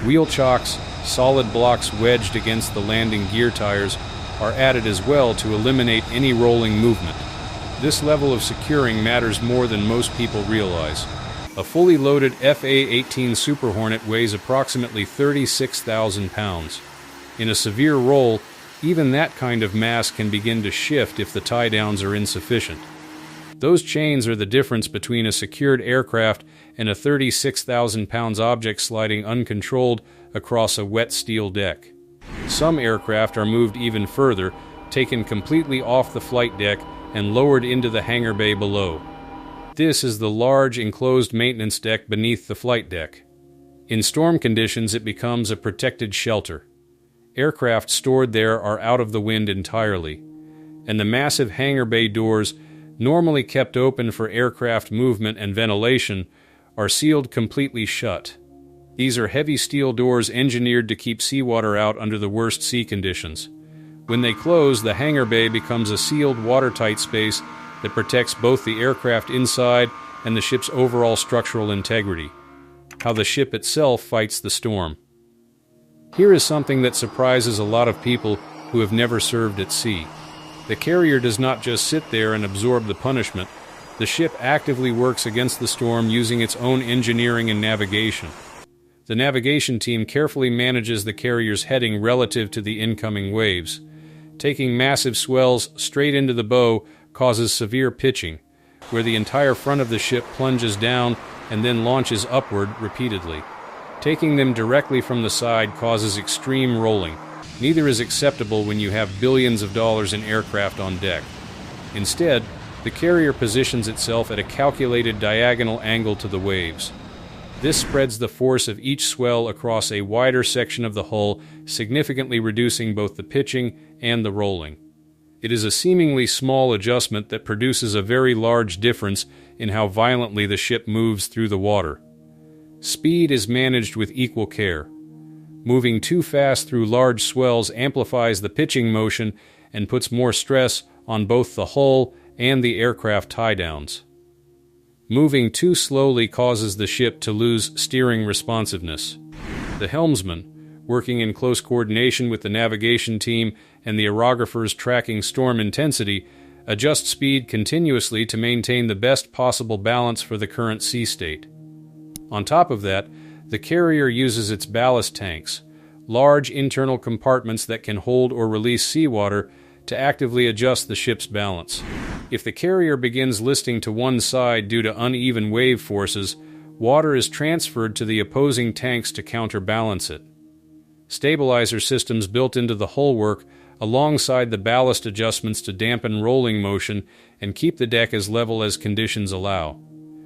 Wheel chocks, solid blocks wedged against the landing gear tires, are added as well to eliminate any rolling movement. This level of securing matters more than most people realize. A fully loaded FA-18 Super Hornet weighs approximately 36,000 pounds. In a severe roll, even that kind of mass can begin to shift if the tie-downs are insufficient. Those chains are the difference between a secured aircraft and a 36,000 pounds object sliding uncontrolled across a wet steel deck. Some aircraft are moved even further, taken completely off the flight deck and lowered into the hangar bay below. This is the large enclosed maintenance deck beneath the flight deck. In storm conditions, it becomes a protected shelter. Aircraft stored there are out of the wind entirely, and the massive hangar bay doors, normally kept open for aircraft movement and ventilation, are sealed completely shut. These are heavy steel doors engineered to keep seawater out under the worst sea conditions. When they close, the hangar bay becomes a sealed, watertight space that protects both the aircraft inside and the ship's overall structural integrity. How the ship itself fights the storm. Here is something that surprises a lot of people who have never served at sea. The carrier does not just sit there and absorb the punishment. The ship actively works against the storm using its own engineering and navigation. The navigation team carefully manages the carrier's heading relative to the incoming waves. Taking massive swells straight into the bow causes severe pitching, where the entire front of the ship plunges down and then launches upward repeatedly. Taking them directly from the side causes extreme rolling. Neither is acceptable when you have billions of dollars in aircraft on deck. Instead, the carrier positions itself at a calculated diagonal angle to the waves. This spreads the force of each swell across a wider section of the hull, significantly reducing both the pitching and the rolling. It is a seemingly small adjustment that produces a very large difference in how violently the ship moves through the water. Speed is managed with equal care. Moving too fast through large swells amplifies the pitching motion and puts more stress on both the hull and the aircraft tie-downs. Moving too slowly causes the ship to lose steering responsiveness. The helmsman, working in close coordination with the navigation team and the aerographers tracking storm intensity, adjusts speed continuously to maintain the best possible balance for the current sea state. On top of that, the carrier uses its ballast tanks, large internal compartments that can hold or release seawater, to actively adjust the ship's balance. If the carrier begins listing to one side due to uneven wave forces, water is transferred to the opposing tanks to counterbalance it. Stabilizer systems built into the hull work alongside the ballast adjustments to dampen rolling motion and keep the deck as level as conditions allow.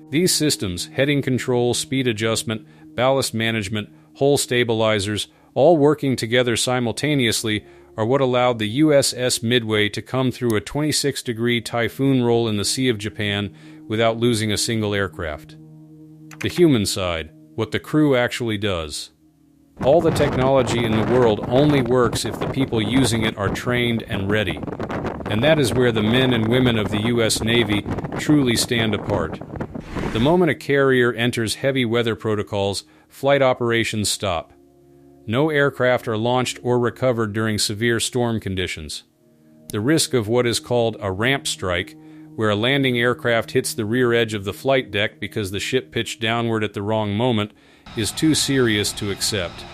These systems, heading control, speed adjustment, ballast management, hull stabilizers, all working together simultaneously, are what allowed the USS Midway to come through a 26-degree typhoon roll in the Sea of Japan without losing a single aircraft. The human side, what the crew actually does. All the technology in the world only works if the people using it are trained and ready. And that is where the men and women of the U.S. Navy truly stand apart. The moment a carrier enters heavy weather protocols, flight operations stop. No aircraft are launched or recovered during severe storm conditions. The risk of what is called a ramp strike, where a landing aircraft hits the rear edge of the flight deck because the ship pitched downward at the wrong moment, is too serious to accept.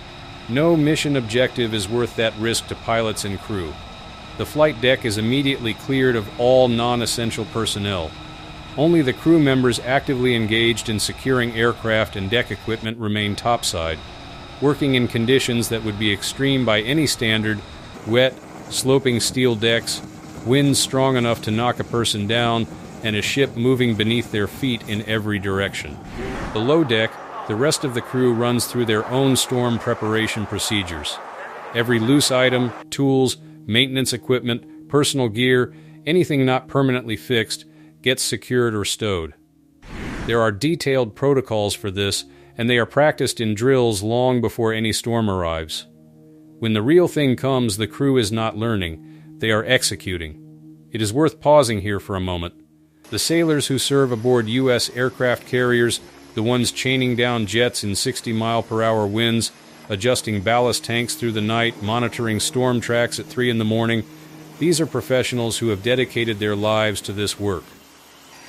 No mission objective is worth that risk to pilots and crew. The flight deck is immediately cleared of all non-essential personnel. Only the crew members actively engaged in securing aircraft and deck equipment remain topside, working in conditions that would be extreme by any standard: wet, sloping steel decks, winds strong enough to knock a person down, and a ship moving beneath their feet in every direction. Below deck, the rest of the crew runs through their own storm preparation procedures. Every loose item, tools, maintenance equipment, personal gear, anything not permanently fixed, gets secured or stowed. There are detailed protocols for this, and they are practiced in drills long before any storm arrives. When the real thing comes, the crew is not learning, they are executing. It is worth pausing here for a moment. The sailors who serve aboard U.S. aircraft carriers, the ones chaining down jets in 60-mile-per-hour winds, adjusting ballast tanks through the night, monitoring storm tracks at 3 in the morning. These are professionals who have dedicated their lives to this work.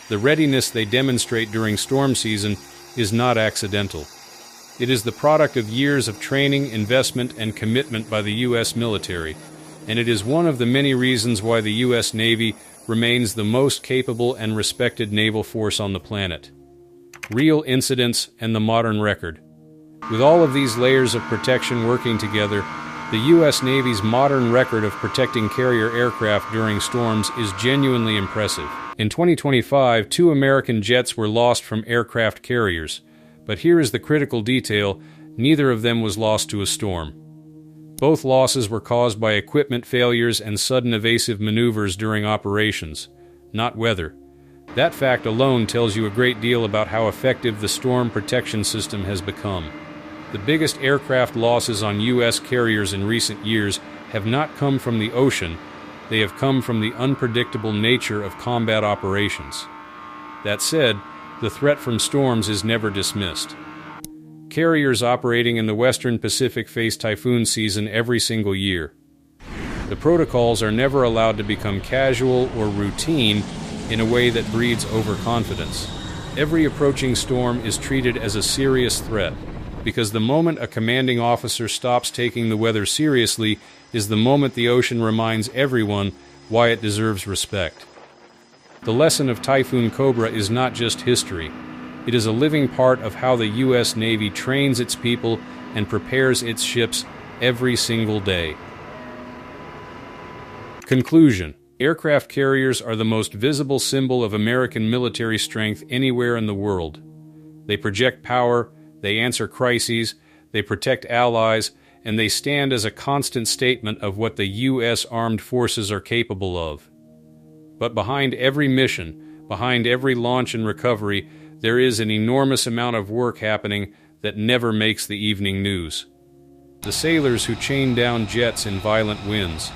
The readiness they demonstrate during storm season is not accidental. It is the product of years of training, investment, and commitment by the U.S. military, and it is one of the many reasons why the U.S. Navy remains the most capable and respected naval force on the planet. Real incidents and the modern record. With all of these layers of protection working together, the U.S. Navy's modern record of protecting carrier aircraft during storms is genuinely impressive. In 2025, 2 American jets were lost from aircraft carriers, but here is the critical detail: neither of them was lost to a storm. Both losses were caused by equipment failures and sudden evasive maneuvers during operations, not weather. That fact alone tells you a great deal about how effective the storm protection system has become. The biggest aircraft losses on U.S. carriers in recent years have not come from the ocean, they have come from the unpredictable nature of combat operations. That said, the threat from storms is never dismissed. Carriers operating in the Western Pacific face typhoon season every single year. The protocols are never allowed to become casual or routine in a way that breeds overconfidence. Every approaching storm is treated as a serious threat, because the moment a commanding officer stops taking the weather seriously is the moment the ocean reminds everyone why it deserves respect. The lesson of Typhoon Cobra is not just history. It is a living part of how the U.S. Navy trains its people and prepares its ships every single day. Conclusion. Aircraft carriers are the most visible symbol of American military strength anywhere in the world. They project power, they answer crises, they protect allies, and they stand as a constant statement of what the U.S. Armed Forces are capable of. But behind every mission, behind every launch and recovery, there is an enormous amount of work happening that never makes the evening news. The sailors who chain down jets in violent winds,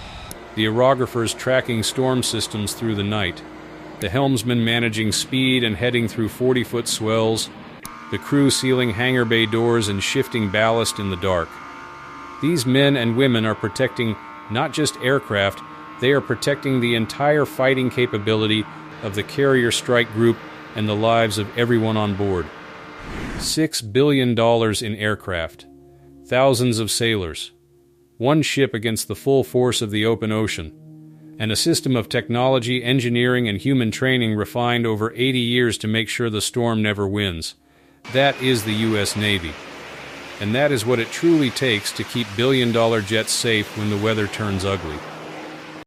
the aerographers tracking storm systems through the night, the helmsman managing speed and heading through 40-foot swells, the crew sealing hangar bay doors and shifting ballast in the dark. These men and women are protecting not just aircraft, they are protecting the entire fighting capability of the carrier strike group and the lives of everyone on board. $6 billion in aircraft, thousands of sailors, one ship against the full force of the open ocean, and a system of technology, engineering, and human training refined over 80 years to make sure the storm never wins. That is the U.S. Navy. And that is what it truly takes to keep billion-dollar jets safe when the weather turns ugly.